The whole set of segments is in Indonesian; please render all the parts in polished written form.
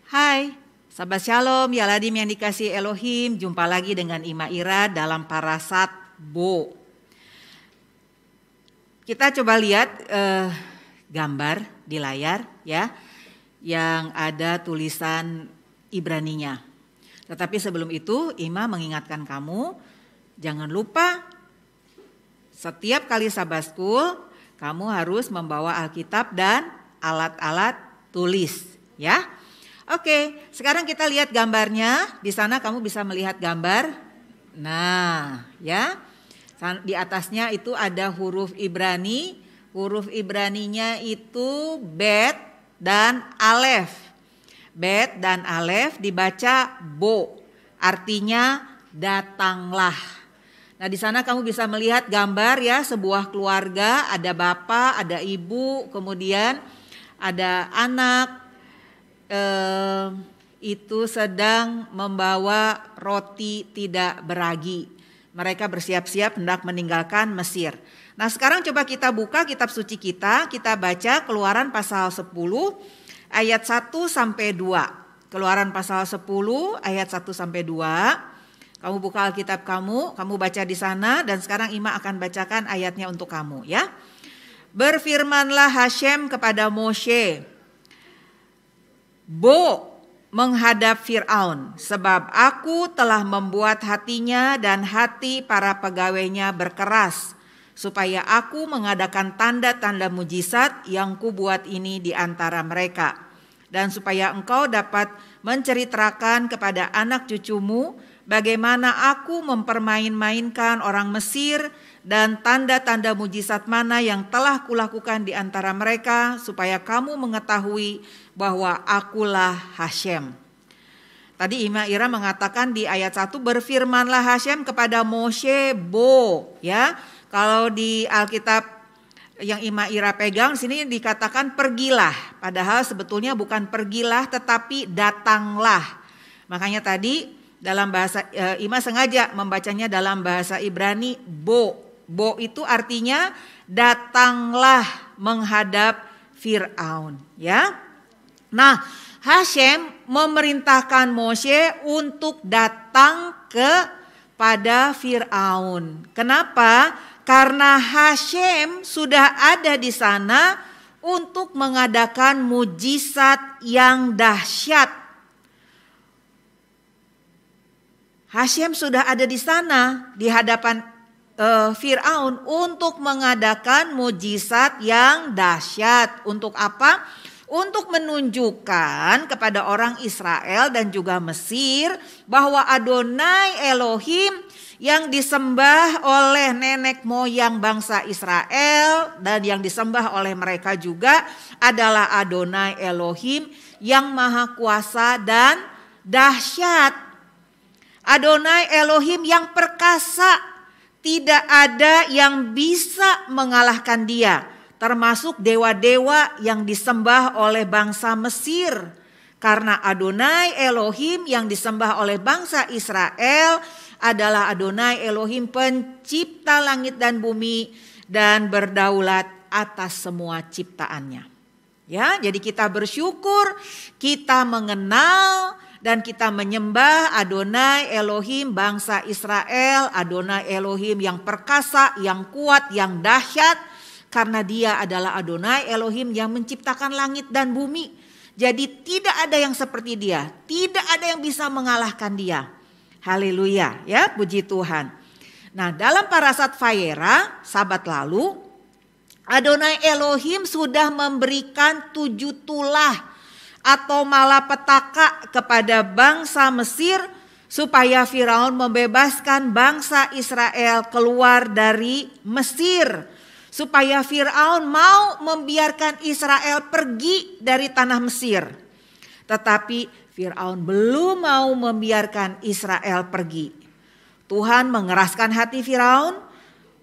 Hai, sahabat Shalom, Yaladim yang dikasihi Elohim. Jumpa lagi dengan Ima Ira dalam Parasat Bo. Kita coba lihat gambar di layar ya, yang ada tulisan Ibraninya. Tetapi sebelum itu, Ima mengingatkan kamu, jangan lupa setiap kali Sabbath School, kamu harus membawa Alkitab dan alat-alat tulis ya. Oke, sekarang kita lihat gambarnya. Di sana kamu bisa melihat gambar. Nah, ya. Di atasnya itu ada huruf Ibrani. Huruf Ibraninya itu Bet dan Alef. Bet dan Alef dibaca Bo. Artinya datanglah. Nah, di sana kamu bisa melihat gambar ya, sebuah keluarga, ada bapak, ada ibu, kemudian ada anak. Itu sedang membawa roti tidak beragi. Mereka bersiap-siap hendak meninggalkan Mesir. Nah, sekarang coba kita buka kitab suci kita baca Keluaran pasal 10 ayat 1 sampai 2. Keluaran pasal 10 ayat 1 sampai 2. Kamu buka Alkitab kamu baca di sana, dan sekarang Ima akan bacakan ayatnya untuk kamu ya. Berfirmanlah Hashem kepada Moshe, Bo menghadap Fir'aun, sebab aku telah membuat hatinya dan hati para pegawainya berkeras, supaya aku mengadakan tanda-tanda mujizat yang kubuat ini di antara mereka, dan supaya engkau dapat menceritakan kepada anak cucumu bagaimana aku mempermain-mainkan orang Mesir dan tanda-tanda mujizat mana yang telah kulakukan di antara mereka, supaya kamu mengetahui bahwa akulah Hashem. Tadi Ima Ira mengatakan di ayat 1, berfirmanlah Hashem kepada Moshe, Bo ya. Kalau di Alkitab yang Ima Ira pegang sini dikatakan pergilah, padahal sebetulnya bukan pergilah tetapi datanglah. Makanya tadi dalam bahasa Ima sengaja membacanya dalam bahasa Ibrani Bo. Bo itu artinya datanglah menghadap Fir'aun ya. Nah, Hashem memerintahkan Moshe untuk datang kepada Fir'aun. Kenapa? Karena Hashem sudah ada di sana untuk mengadakan mujizat yang dahsyat. Hashem sudah ada di sana di hadapan Fir'aun untuk mengadakan mujizat yang dahsyat. Untuk apa? Untuk menunjukkan kepada orang Israel dan juga Mesir bahwa Adonai Elohim yang disembah oleh nenek moyang bangsa Israel dan yang disembah oleh mereka juga adalah Adonai Elohim yang maha kuasa dan dahsyat. Adonai Elohim yang perkasa, tidak ada yang bisa mengalahkan dia. Termasuk dewa-dewa yang disembah oleh bangsa Mesir. Karena Adonai Elohim yang disembah oleh bangsa Israel adalah Adonai Elohim pencipta langit dan bumi dan berdaulat atas semua ciptaannya. Ya, jadi kita bersyukur, kita mengenal dan kita menyembah Adonai Elohim bangsa Israel, Adonai Elohim yang perkasa, yang kuat, yang dahsyat. Karena dia adalah Adonai Elohim yang menciptakan langit dan bumi. Jadi tidak ada yang seperti dia. Tidak ada yang bisa mengalahkan dia. Haleluya ya, puji Tuhan. Nah, dalam Parasat Vayera sabat lalu, Adonai Elohim sudah memberikan 7 tulah atau malapetaka kepada bangsa Mesir supaya Firaun membebaskan bangsa Israel keluar dari Mesir. Supaya Fir'aun mau membiarkan Israel pergi dari tanah Mesir. Tetapi Fir'aun belum mau membiarkan Israel pergi. Tuhan mengeraskan hati Fir'aun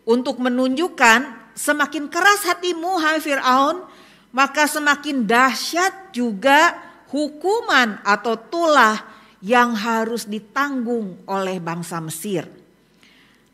untuk menunjukkan semakin keras hatimu hai Fir'aun, maka semakin dahsyat juga hukuman atau tulah yang harus ditanggung oleh bangsa Mesir.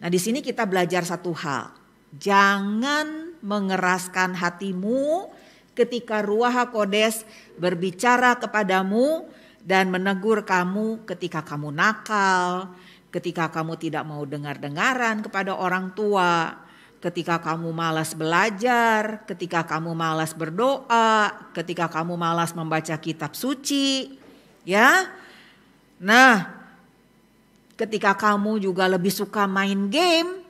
Nah, di sini kita belajar satu hal. Jangan mengeraskan hatimu ketika Ruach HaKodes berbicara kepadamu dan menegur kamu ketika kamu nakal, ketika kamu tidak mau dengar-dengaran kepada orang tua, ketika kamu malas belajar, ketika kamu malas berdoa, ketika kamu malas membaca kitab suci, ya. Nah, ketika kamu juga lebih suka main game,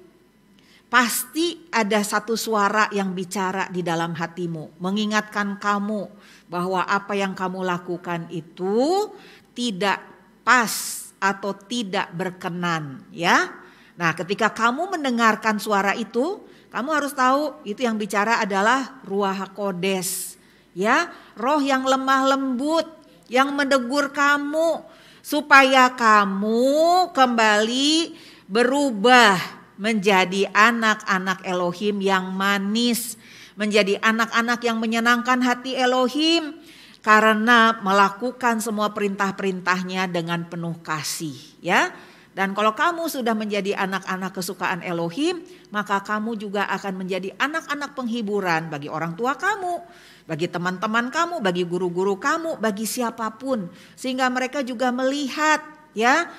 pasti ada satu suara yang bicara di dalam hatimu, mengingatkan kamu bahwa apa yang kamu lakukan itu tidak pas atau tidak berkenan, ya. Nah, ketika kamu mendengarkan suara itu, kamu harus tahu itu yang bicara adalah Ruach HaKodes, ya, roh yang lemah lembut yang menegur kamu supaya kamu kembali berubah menjadi anak-anak Elohim yang manis, menjadi anak-anak yang menyenangkan hati Elohim karena melakukan semua perintah-perintahnya dengan penuh kasih, ya. Dan kalau kamu sudah menjadi anak-anak kesukaan Elohim, maka kamu juga akan menjadi anak-anak penghiburan bagi orang tua kamu, bagi teman-teman kamu, bagi guru-guru kamu, bagi siapapun, sehingga mereka juga melihat, ya,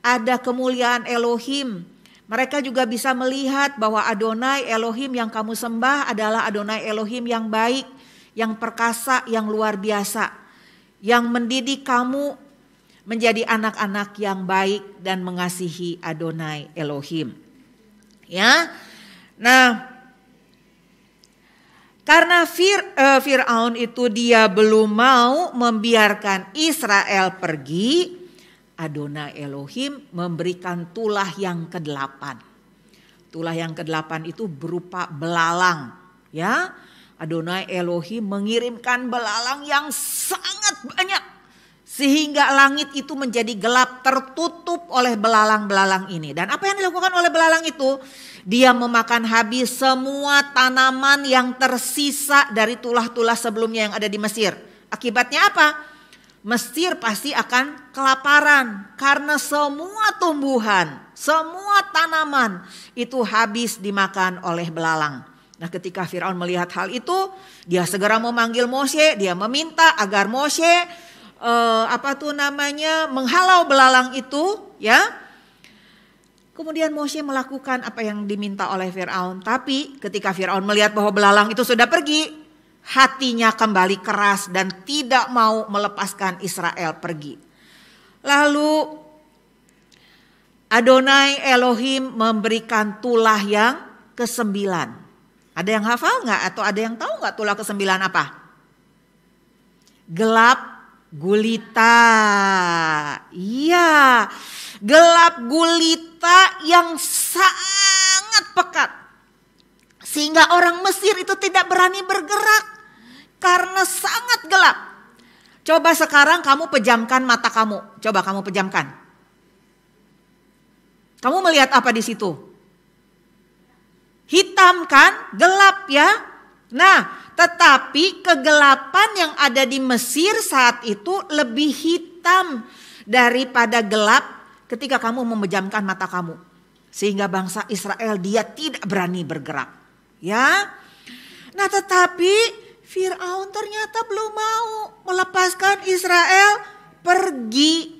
ada kemuliaan Elohim. Mereka juga bisa melihat bahwa Adonai Elohim yang kamu sembah adalah Adonai Elohim yang baik, yang perkasa, yang luar biasa, yang mendidik kamu menjadi anak-anak yang baik dan mengasihi Adonai Elohim. Ya. Nah, karena Fir'aun itu dia belum mau membiarkan Israel pergi, Adonai Elohim memberikan tulah yang ke-8. Tulah yang ke-8 itu berupa belalang, ya. Adonai Elohim mengirimkan belalang yang sangat banyak sehingga langit itu menjadi gelap, tertutup oleh belalang-belalang ini. Dan apa yang dilakukan oleh belalang itu? Dia memakan habis semua tanaman yang tersisa dari tulah-tulah sebelumnya yang ada di Mesir. Akibatnya apa? Mesir pasti akan kelaparan karena semua tumbuhan, semua tanaman itu habis dimakan oleh belalang. Nah, ketika Firaun melihat hal itu, dia segera memanggil Moshe, dia meminta agar Moshe menghalau belalang itu, ya. Kemudian Moshe melakukan apa yang diminta oleh Firaun, tapi ketika Firaun melihat bahwa belalang itu sudah pergi, hatinya kembali keras dan tidak mau melepaskan Israel pergi. Lalu Adonai Elohim memberikan tulah yang ke-9. Ada yang hafal nggak atau ada yang tahu nggak tulah ke-9 apa? Gelap gulita. Iya, gelap gulita yang sangat pekat. Sehingga orang Mesir itu tidak berani bergerak. Karena sangat gelap. Coba sekarang kamu pejamkan mata kamu. Coba kamu pejamkan. Kamu melihat apa di situ? Hitam kan? Gelap ya. Nah, tetapi kegelapan yang ada di Mesir saat itu lebih hitam daripada gelap ketika kamu memejamkan mata kamu. Sehingga bangsa Israel dia tidak berani bergerak. Ya. Nah, tetapi Fir'aun ternyata belum mau melepaskan Israel pergi.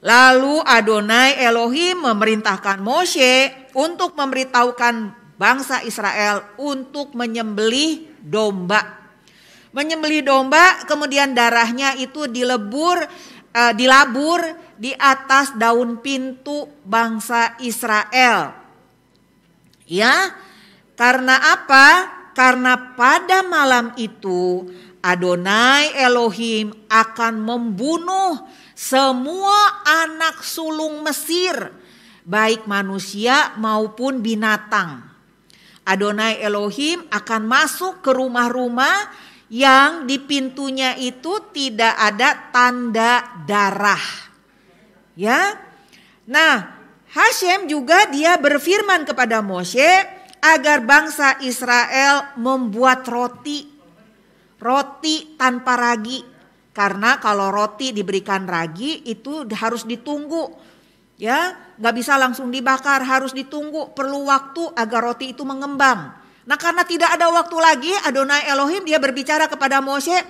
Lalu Adonai Elohim memerintahkan Moshe untuk memberitahukan bangsa Israel untuk menyembelih domba. Menyembelih domba, kemudian darahnya itu dilabur di atas daun pintu bangsa Israel. Ya, karena apa? Karena pada malam itu Adonai Elohim akan membunuh semua anak sulung Mesir, baik manusia maupun binatang. Adonai Elohim akan masuk ke rumah-rumah yang di pintunya itu tidak ada tanda darah. Ya. Nah, Hashem juga dia berfirman kepada Moshe agar bangsa Israel membuat roti tanpa ragi. Karena kalau roti diberikan ragi itu harus ditunggu, ya, nggak bisa langsung dibakar, harus ditunggu, perlu waktu agar roti itu mengembang. Nah, karena tidak ada waktu lagi, Adonai Elohim dia berbicara kepada Moshe,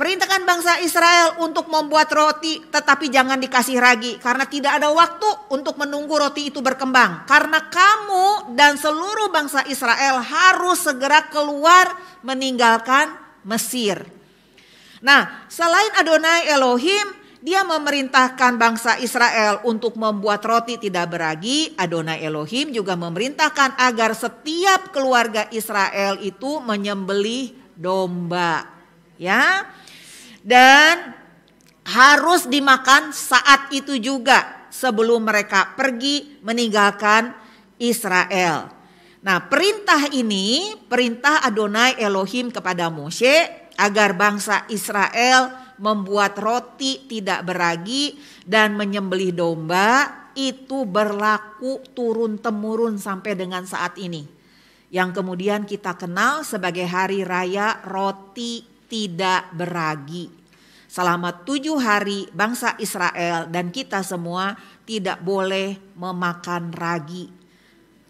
Perintahkan bangsa Israel untuk membuat roti, tetapi jangan dikasih ragi, karena tidak ada waktu untuk menunggu roti itu berkembang. Karena kamu dan seluruh bangsa Israel harus segera keluar meninggalkan Mesir. Nah, selain Adonai Elohim, dia memerintahkan bangsa Israel untuk membuat roti tidak beragi. Adonai Elohim juga memerintahkan agar setiap keluarga Israel itu menyembelih domba. Ya. Dan harus dimakan saat itu juga sebelum mereka pergi meninggalkan Israel. Nah, perintah ini, perintah Adonai Elohim kepada Moshe agar bangsa Israel membuat roti tidak beragi dan menyembelih domba, itu berlaku turun-temurun sampai dengan saat ini. Yang kemudian kita kenal sebagai hari raya roti tidak beragi. Selama 7 hari bangsa Israel dan kita semua tidak boleh memakan ragi.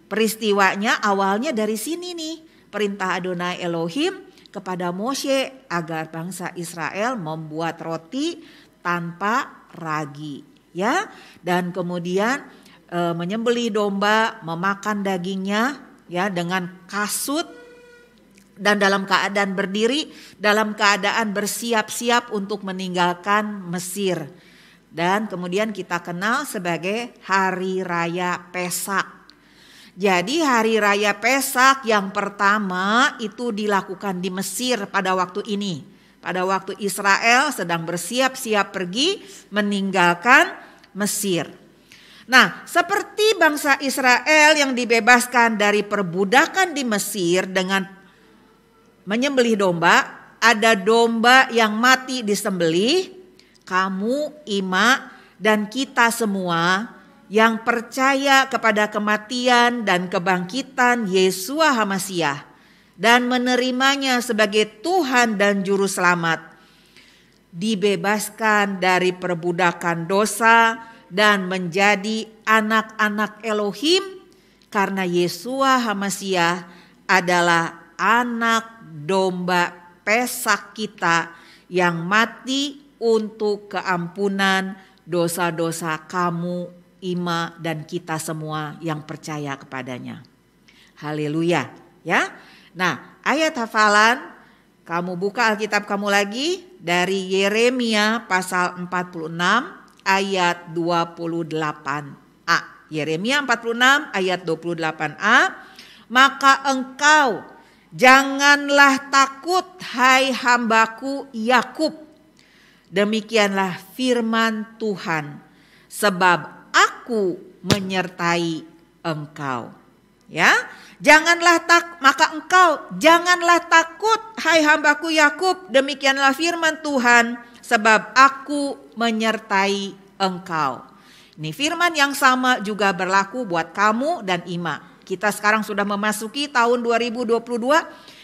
Peristiwanya awalnya dari sini nih, perintah Adonai Elohim kepada Moshe agar bangsa Israel membuat roti tanpa ragi, ya. Dan kemudian menyembelih domba, memakan dagingnya, ya, dengan kasut. Dan dalam keadaan berdiri, dalam keadaan bersiap-siap untuk meninggalkan Mesir. Dan kemudian kita kenal sebagai Hari Raya Pesak. Jadi Hari Raya Pesak yang pertama itu dilakukan di Mesir pada waktu ini. Pada waktu Israel sedang bersiap-siap pergi meninggalkan Mesir. Nah, seperti bangsa Israel yang dibebaskan dari perbudakan di Mesir dengan menyembelih domba, ada domba yang mati disembelih, kamu, Ima, dan kita semua yang percaya kepada kematian dan kebangkitan Yeshua HaMasyiah dan menerimanya sebagai Tuhan dan Juru Selamat, dibebaskan dari perbudakan dosa dan menjadi anak-anak Elohim karena Yeshua HaMasyiah adalah anak domba Pesak kita yang mati untuk keampunan dosa-dosa kamu, Ima, dan kita semua yang percaya kepadanya. Haleluya, ya. Nah, ayat hafalan, kamu buka Alkitab kamu lagi dari Yeremia pasal 46 ayat 28a. Yeremia 46 ayat 28a. Maka engkau janganlah takut, hai hambaku Yakub. Demikianlah firman Tuhan, sebab aku menyertai engkau. Ya, maka engkau janganlah takut, hai hambaku Yakub. Demikianlah firman Tuhan, sebab aku menyertai engkau. Ini firman yang sama juga berlaku buat kamu dan Ima. Kita sekarang sudah memasuki tahun 2022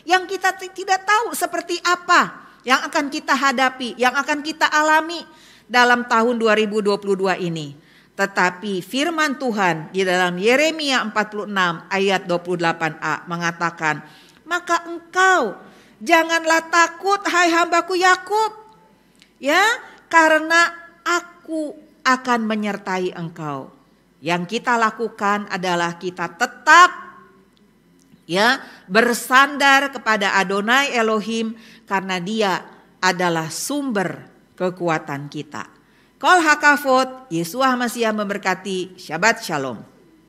yang kita tidak tahu seperti apa yang akan kita hadapi, yang akan kita alami dalam tahun 2022 ini. Tetapi firman Tuhan di dalam Yeremia 46 ayat 28a mengatakan, maka engkau janganlah takut, hai hambaku Yakub, ya, karena aku akan menyertai engkau. Yang kita lakukan adalah kita tetap, ya, bersandar kepada Adonai Elohim karena Dia adalah sumber kekuatan kita. Kol hakavod, Yeshua HaMasyiah memberkati. Shabbat Shalom.